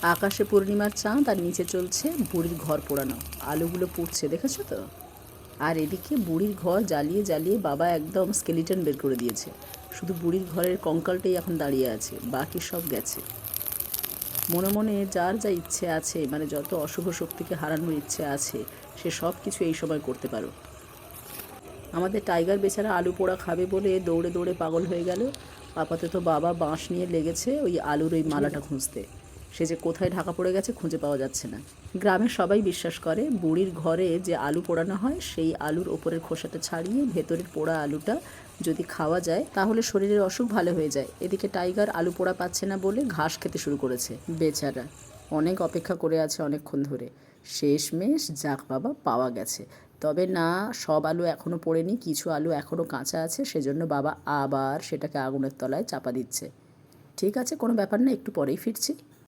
আকাশে পূর্ণিমার চাঁদ আর নিচে চলছে বুড়ির ঘর পোড়ানো। আলুগুলো পুড়ছে, দেখেছো তো? আর এদিকে বুড়ির ঘর জ্বালিয়ে জ্বালিয়ে বাবা একদম স্কেলিটন বের করে দিয়েছে। শুধু বুড়ির ঘরের কঙ্কালটাই এখন দাঁড়িয়ে আছে, বাকি সব গেছে। মনে মনে যার যা ইচ্ছে আছে, মানে যত অশুভ শক্তিকে হারানোর ইচ্ছে আছে, সে সব কিছু এই সময় করতে পারো। আমাদের টাইগার বেচারা আলু পোড়া খাবে বলে দৌড়ে দৌড়ে পাগল হয়ে গেল। আপাতত বাবা বাঁশ নিয়ে লেগেছে ওই আলুর ওই মালাটা খুঁজতে। সে যে কোথায় ঢাকা পড়ে গেছে খুঁজে পাওয়া যাচ্ছে না। গ্রামের সবাই বিশ্বাস করে বুড়ির ঘরে যে আলু পোড়ানো হয়, সেই আলুর ওপরের খোসাটা ছাড়িয়ে ভেতরের পোড়া আলুটা যদি খাওয়া যায় তাহলে শরীরের অসুখ ভালো হয়ে যায়। এদিকে টাইগার আলু পোড়া পাচ্ছে না বলে ঘাস খেতে শুরু করেছে বেচারা। অনেক অপেক্ষা করে আছে অনেকক্ষণ ধরে। শেষমেশ যাক বাবা, পাওয়া গেছে। তবে না, সব আলু এখনও পড়েনি, কিছু আলু এখনও কাঁচা আছে, সেজন্য বাবা আবার সেটাকে আগুনের তলায় চাপা দিচ্ছে। ঠিক আছে, কোনো ব্যাপার না, একটু পরেই ফিরছি।